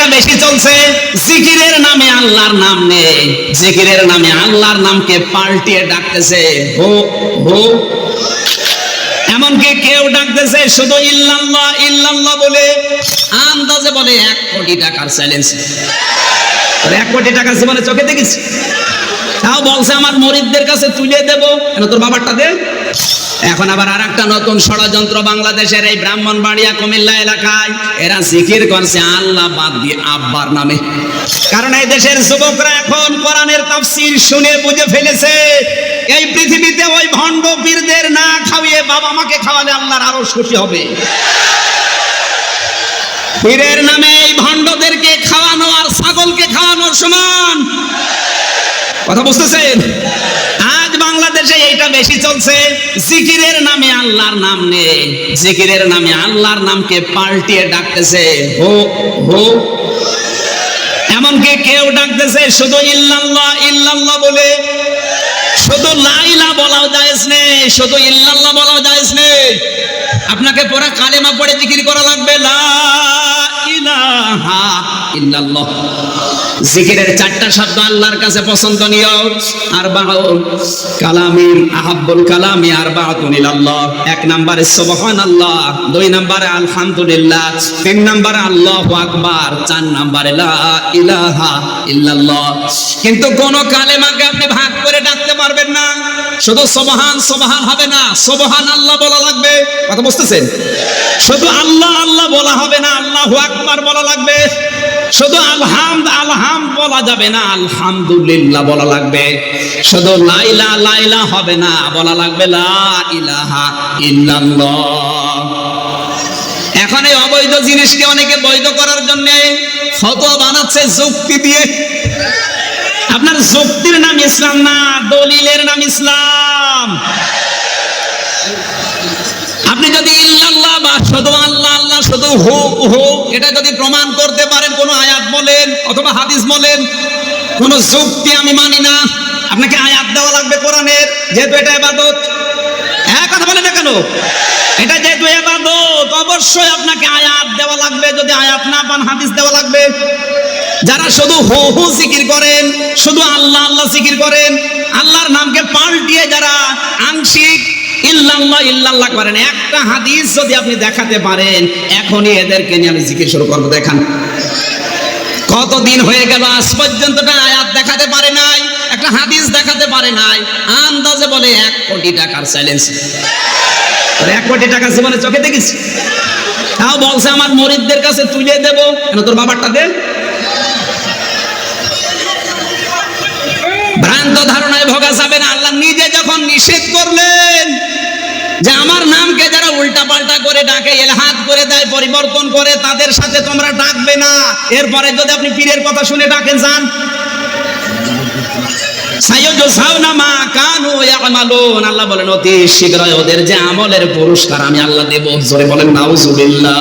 এটা বেশি চলছে, জিকিরের নামে আল্লাহর নাম নেই, জিকিরের নামে আল্লাহর নামকে পাল্টিয়ে ডাকতেছে হো হো। এমনকি কেউ ডাকতেছে শুধু ইল্লাল্লাহ ইল্লাল্লাহ বলে, আন্দাজে বলে 1 কোটি টাকার চ্যালেঞ্জ। 1 কোটি টাকা জীবনে চোখে দেখেছি, তাও বলছে আমার মুরিদদের কাছে তুলে দেবো, কেন তোর বাবারটা দে। এখন আবার আরেকটা নতুন ষড়যন্ত্র বাংলাদেশের এই ব্রাহ্মণবাড়িয়া কুমিল্লা এলাকায়, এরা জিকির করছে আল্লাহ বাদ দিয়ে আব্বার নামে। কারণ এই দেশের যুবকরা এখন কোরআনের তাফসীর শুনে বুঝে ফেলেছে এই পৃথিবীতে ওই ভণ্ড পীরদের না খাওয়িয়ে বাবা মাকে খাওয়ালে আল্লাহর আরো খুশি হবে। পীরের নামে এই ভণ্ডদেরকে খাওয়ানো আর ছাগলকে খাওয়ানোর সমান। কথা বুঝতেছেন? আজ বাংলাদেশে এইটা বেশি চলছে, জিকিরের নামে আল্লাহর নাম নেই, জিকিরের নামে আল্লাহর নামকে পাল্টিয়ে ডাকতেছে হো হো। এমনকি কেউ ডাকতেছে শুধু ইল্লাল্লাহ ইল্লাল্লাহ বলে, শুধু লা ইলাহা বলাও জায়েজ নেই, শুধু ইল্লাল্লাহ বলাও জায়েজ নেই। আপনাকে পুরা কালেমা পড়ে জিকির করা লাগবে, লা ইলাহা ইল্লাল্লাহ। জিকিরের 4টা শব্দ আল্লাহর কাছে পছন্দনীয়, আরবাউল কালামিন আহাব্বুল কালামি আরবাউতুন ইলাল্লাহ। 1 নম্বরে সুবহানাল্লাহ, 2 নম্বরে আলহামদুলিল্লাহ, 3 নম্বরে আল্লাহু আকবার, 4 নম্বরে লা ইলাহা ইল্লাল্লাহ। কিন্তু কোন কালেমাকে আপনি ভাগ করে ডাকতে পারবেন না, শুধু সুবহান সুবহান হবে না, সুবহানাল্লাহ বলা লাগবে। কথা বুঝতেছেন? শুধু আল্লাহ আল্লাহ বলা হবে না, আল্লাহু আকবার বলা লাগবে। শুধু আলহামদ আলহামদ বলা যাবে না, আলহামদুলিল্লাহ বলা লাগবে। শুধু লা ইলাহা লা ইলাহা হবে না, বলা লাগবে লা ইলাহা ইল্লাল্লাহ। এখন এই অবৈধ জিনিসকে অনেকে বৈধ করার জন্য ফতোয়া বানাচ্ছে যুক্তি দিয়ে। আপনার যুক্তির নাম ইসলাম না, দলিলের নাম ইসলাম। আপনি যদি ইল্লাল্লাহ বা শুধু আল্লাহ আল্লাহ শুধু হু হু এটা যদি প্রমাণ করতে পারেন, কোন আয়াত বলেন অথবা হাদিস বলেন, কোন যুক্তি আমি মানি না। আপনাকে আয়াত দেওয়া লাগবে কোরআনের, যেহেতু এটা ইবাদত। হ্যাঁ, কথা বলেন না কেন? এটা যেহেতু ইবাদত, অবশ্যই আপনাকে আয়াত দেওয়া লাগবে। যদি আয়াত না পান, হাদিস দেওয়া লাগবে। যারা শুধু হু হু জিকির করেন, শুধু আল্লাহ আল্লাহ জিকির করেন, আল্লাহর নামকে পাল্টিয়ে যারা আংশিক ইল্লাল্লাহ ইল্লাল্লাহ করেন, একটা হাদিস যদি আপনি দেখাতে পারেন, এখনই এদেরকে নিয়ে আমি জিকির শুরু করবো। দেখান। কতদিন হয়ে গেল আজ পর্যন্ত আয়াত দেখাতে পারে নাই, একটা হাদিস দেখাতে পারে নাই, আন্দাজে বলে 1 কোটি টাকার চ্যালেঞ্জ। 1 কোটি টাকা জীবনে চোখে দেখেছি, তাও বলছে আমার মুরিদদের কাছে তুলে দেবো, কেন তোর বাবারটা দে। ভ্রান্ত ধারণায় ভোগা যাবে না। আল্লাহ নিজে যখন নিষেধ করলেন যে আমার নামকে যারা উল্টা পাল্টা করে ডাকে, ইলহাদ করে দেয়, পরিবর্তন করে, তাদের সাথে তোমরা ডাকবে না। এরপরে যদি আপনি পীরের কথা শুনে ডাকেন, যান সাইয়্যুজাউনা মা কানু ইয়ামালুন। আল্লাহ বলেন অতি শীঘ্রই ওদের যে আমলের পুরস্কার আমি আল্লাহ দেব। জোরে বলেন নাউজুবিল্লাহ।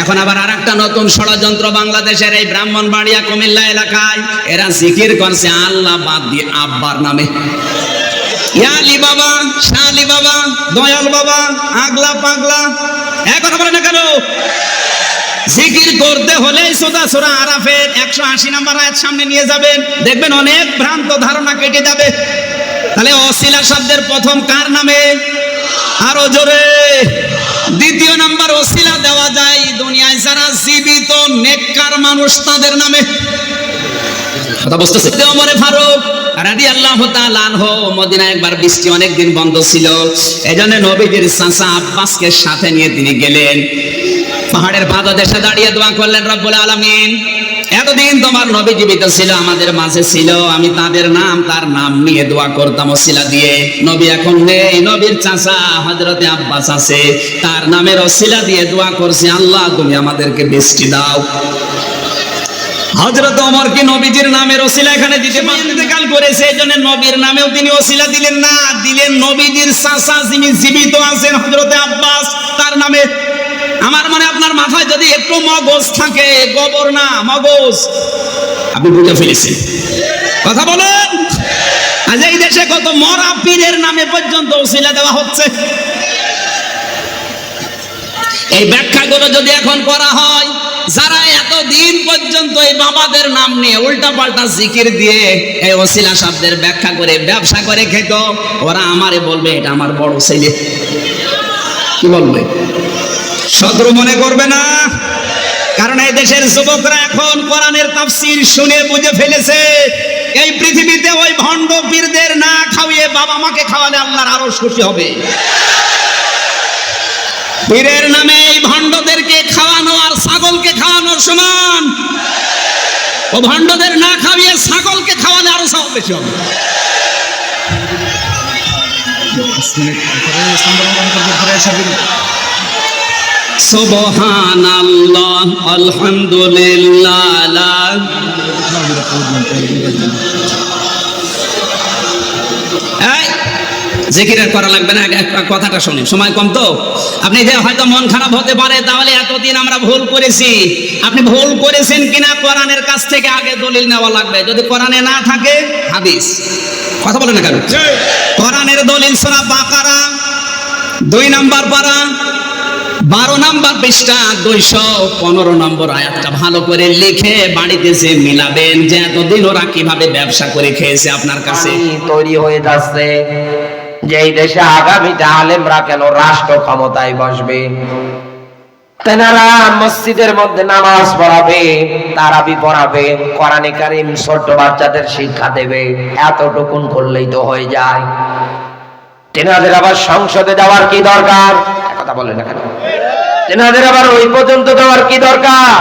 এখন আবার আরেকটা নতুন ষড়যন্ত্র বাংলাদেশের এই ব্রাহ্মণবাড়িয়া কুমিল্লা এলাকায়, এরা জিকির করছে আল্লাহ বাদ দিয়ে আব্বার নামে। ইয়া আলী বাবা, শাহ আলী বাবা, দয়াল বাবা, আগলা পাগলা। এখন বলে না কেন? জিকির করতে হলে সূরা আরাফের 180 নম্বর আয়াত সামনে নিয়ে যাবেন, দেখবেন অনেক ভ্রান্ত ধারণা কেটে যাবে। তাহলে ওসিলা শব্দের প্রথম কার নামে? আরো জোরে। 2 নম্বর ওসিলা দেওয়া যায় দুনিয়ায় যারা জীবিত নেককার মানুষ, তাদের নামে। কথা বুঝতেছে? ওমরে ফারুক রাদিয়াল্লাহু তাআলা আনহু মদিনায় একবার বৃষ্টি অনেকদিন বন্ধ ছিল, এজন্য নবীজির চাচা আব্বাসকে সাথে নিয়ে তিনি গেলেন। পাহাড়ের পাদদেশে দাঁড়িয়ে দোয়া করলেন, রব্বুল আলামিন এতদিন তোমার নবী জীবিত ছিল, আমাদের মাঝে ছিল, আমি তাদের নাম তার নাম নিয়ে দোয়া করতাম ওসিলা দিয়ে। নবী এখন নেই, নবীর চাচা হযরতে আব্বাস আছে, তার নামের ওসিলা দিয়ে দোয়া করছি, আল্লাহ তুমি আমাদেরকে বৃষ্টি দাও। হযরত ওমর কি নবীজির নামের ওসিলা এখানে দিতে পারেন? ইন্তেকাল করেছে, এজন্য নবীর নামেও তিনি ওসিলা দিলেন না, দিলেন নবীজির চাচা যিনি জীবিত আছেন হযরতে আব্বাস, তার নামে। আমার মনে আপনার মাথায় যদি একটু মগজ থাকে, গোবর না মগজ, আপনি বুঝে ফেলেছেন। কথা বলেন। আজ এই দেশে কত মরা পীরের নামে পর্যন্ত ওসিলা দেওয়া হচ্ছে। এই ব্যাখ্যাগুলো যদি এখন করা হয়, যারা এতদিন দিন পর্যন্ত এই বাবাদের নাম নিয়ে উল্টা পাল্টা জিকির দিয়ে এই ওসিলা শব্দের ব্যাখ্যা করে ব্যবসা করে খেত। ওরা আমারে বলবে এটা আমার বড় ছেলে, কি বলবে? শত্রু মনে করবে না, কারণ এই দেশের যুবকরা এখন কোরআনের তাফসীর শুনে বুঝে ফেলেছে এই পৃথিবীতে ওই ভণ্ড পীরদের না খাওয়িয়ে বাবা মাকে খাওয়ালে আল্লাহর আরো খুশি হবে। পীরের নামে এই ভণ্ডদেরকে খাওয়ানো আর ছাগলকে খাওয়ানোর সমান। ও ভণ্ডদের না খাওয়িয়ে ছাগলকে খাওয়ালে আরো সব বেশি হবে। সুবহানাল্লাহ আলহামদুলিল্লাহ। জিকির করা লাগবে না, কথাটা শুনি, সময় কম তো। আপনি যে হয়তো মন খারাপ হতে পারে, তাহলে এতদিন আমরা ভুল করেছি। আপনি ভুল করেছেন কিনা কোরআনের কাছ থেকে আগে দলিল নেওয়া লাগবে। যদি কোরআনে না থাকে হাদিস, কথা বলে না কেন? কোরআনের দলিল সূরা বাকারা 2 নম্বর পারা 12 নম্বর পৃষ্ঠা 215 নম্বর আয়াতটা ভালো করে লিখে বাড়িতে যে মিলাবেন যে এতদিন ওরা কিভাবে ব্যবসা করে খেয়েছে আপনার কাছে। তৈরি হয়ে যাচ্ছে যে এই দেশে আগামীতে আলেমরা কেন রাষ্ট্র ক্ষমতায় বসবে। তেনারা মসজিদের মধ্যে নামাজ পড়াবে, তারাবি পড়াবে, কোরআনে কারীম ছোট বাচ্চাদের শিক্ষা দেবে। এতটুকুন করলেই তো হয়ে যায়। তেনাদের আবার সংসদে যাওয়ার কি দরকার? কথা বলেন না কেন? তেনাদের আবার ওই পর্যন্ত যাওয়ার কি দরকার?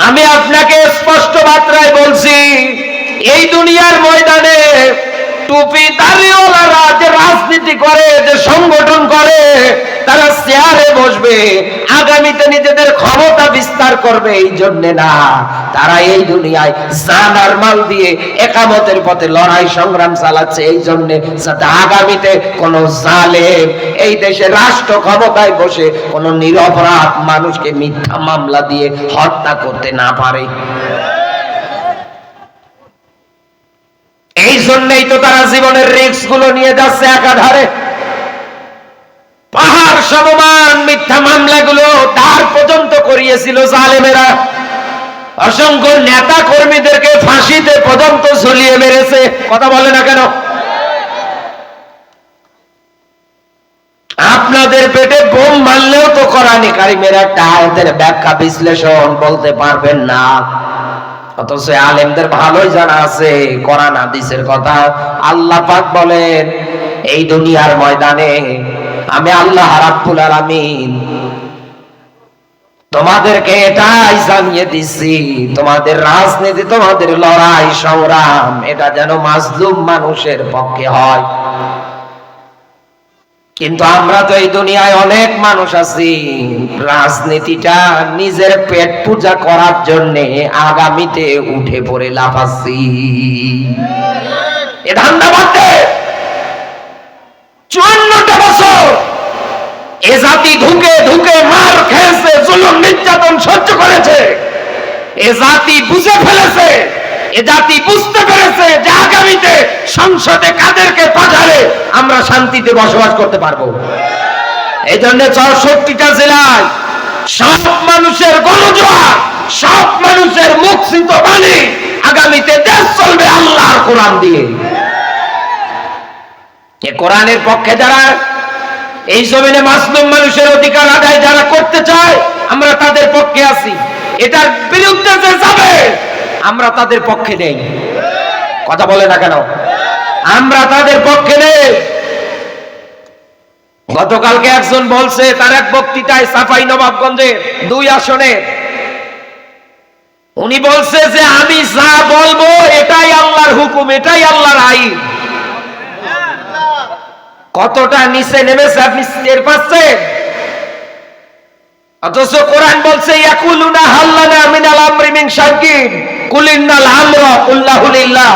আমি আপনাকে স্পষ্ট মাত্রায় বলছি, এই দুনিয়ার ময়দানে টুপি দাড়িওয়ালারা যে রাজনীতি করে, যে সংগঠন করে, তারা চেয়ারে বসবে, আগামীতে নিজেদের ক্ষমতা বিস্তার করবে এই জন্য না। তারা এই দুনিয়ায় জান আর মাল দিয়ে একামতের পথে লড়াই সংগ্রাম চালাচ্ছে এই জন্য, যাতে আগামীতে কোন জালেম এই দেশে রাষ্ট্র ক্ষমতায় বসে কোন নিরপরাধ মানুষকে মিথ্যা মামলা দিয়ে হত্যা করতে না পারে। এই জন্যই তো তারা জীবনের রিস্ক গুলো নিয়ে যাচ্ছে একাধারে। পাহাড় সমমান মিথ্যা মামলাগুলো তার পর্যন্ত করিয়েছিল জালেমেরা। অসংখ্য নেতা কর্মীদেরকে ফাঁসিতে পর্যন্ত ঝুলিয়ে মেরেছে। কথা বলে না কেন? আপনাদের পেটে বোম মারলেও তো কোরআনে কারীমের একটা আয়াতের ব্যাখ্যা বিশ্লেষণ বলতে পারবেন না। অথচ আলেমদের ভালোই জানা আছে কোরআন হাদিসের কথা। আল্লাহ পাক বলেন, এই দুনিয়ার ময়দানে আমি আল্লাহ রাব্বুল আলামিন তোমাদেরকে এটাই জানিয়ে দিচ্ছি, তোমাদের রাজনীতি, তোমাদের লড়াই সংগ্রাম, এটা যেন মাজলুম মানুষের পক্ষে হয়। কিন্তু আমরা তো এই দুনিয়ায় অনেক মানুষ আছি, রাজনীতিটা নিজের পেট পূজা করার জন্য আগামীতে উঠে পড়ে লাফাচ্ছি। এ ধান্দা বাদ দে। 54টা বছর এ জাতি ধুকে ধুকে মার খেয়েছে, জুলুম নির্যাতন সহ্য করেছে। এ জাতি বুঝে ফেলেছে, এ জাতি বুঝতে পেরেছে যে আগামীতে সংসদে কাদেরকে পাঠালে আমরা শান্তিতে বসবাস করতে পারবো। এই জন্য 64টা জেলায় সব মানুষের গণজোয়ার, সব মানুষের মুখরিত বাণী, আগামীতে দেশ চলবে আল্লাহর কোরআন দিয়ে। এ কোরআনের পক্ষে যারা এই জমিনে মাসলুম মানুষের অধিকার আদায় যারা করতে চায়, আমরা তাদের পক্ষে আছি। এটার বিরুদ্ধে যে যাবে আমরা তাদের পক্ষে নেই। কথা বলে না কেন? আমরা তাদের পক্ষে নেই। গতকালকে একজন বলছে তার এক বক্তৃতায় চাঁপাই নবাবগঞ্জের 2 আসনে, উনি বলছে যে আমি যা বলবো এটাই আল্লাহর হুকুম, এটাই আল্লাহর আইন। কতটা নিচে নেমেছে আপনি টের পাচ্ছেন? অথচ কোরআন বলছে ইয়াকুলুনা হাল্লানা মিনাল আমরি মিন শাইইন কুলিন্নাল আমরা কুল্লাহু লিল্লাহ।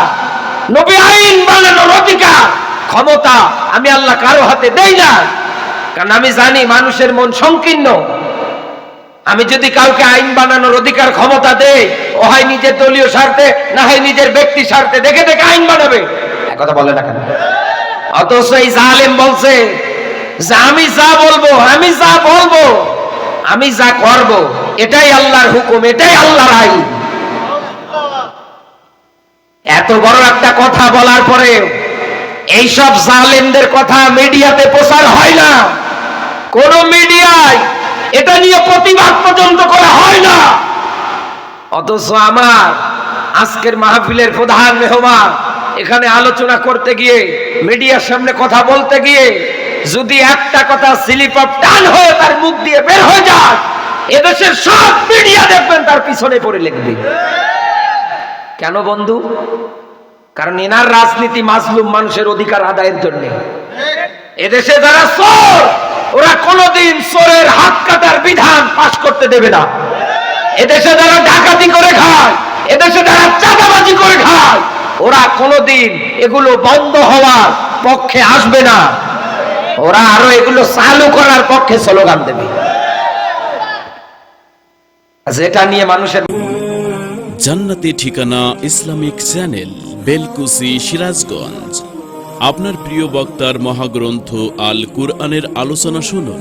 নবী আইন বানানোর অধিকার, ক্ষমতা আমি আল্লাহ কারো হাতে দেই না, কারণ আমি জানি মানুষের মন সংকীর্ণ। আমি যদি কাউকে আইন বানানোর অধিকার ক্ষমতা দেই, ও হয় নিজের দলীয় স্বার্থে, না হয় নিজের ব্যক্তি স্বার্থে দেখে দেখে আইন বানাবে। কথা বলে না কেন? অথচ এই জালেম বলছে যে আমি যা বলবো আমি যা করব এটাই আল্লাহর হুকুম, এটাই আল্লাহর আইন। এত বড় একটা কথা বলার পরে এইসব জালেমদের কথা মিডিয়াতে প্রচার হয় না, কোন মিডিয়ায় এটা নিয়ে প্রতিবাদ পর্যন্ত করা হয় না। অথচ আমার আজকের মাহফিলের প্রধান মেহমান এখানে আলোচনা করতে গিয়ে, মিডিয়ার সামনে কথা বলতে গিয়ে যদি একটা কথা স্লিপ অফ টান হয়ে তার মুখ দিয়ে বের হয়ে যায়, এদেশের সব মিডিয়া দেখবেন তার পিছনে পড়ে লিখবে। কেন বন্ধু? কারণ এনার রাজনীতি মাজলুম মানুষের অধিকার আদায়ের জন্য। এদেশে যারা চোর, ওরা কোনোদিন চোরের হাত কাটার বিধান পাশ করতে দেবে না। এদেশে যারা ডাকাতি করে খায়, এদেশে যারা চাঁদাবাজি করে খায়, ওরা কোনোদিন এগুলো বন্ধ হওয়ার পক্ষে আসবে না। ওরা আরো এগুলো চালু করার পক্ষে স্লোগান দেবে। যেটা নিয়ে মানুষের জান্নাতি ঠিকানা ইসলামিক চ্যানেল, বেলকুসি, সিরাজগঞ্জ। আপনার প্রিয় বক্তার মহাগ্রন্থ আল কুরআনের আলোচনা শুনুন।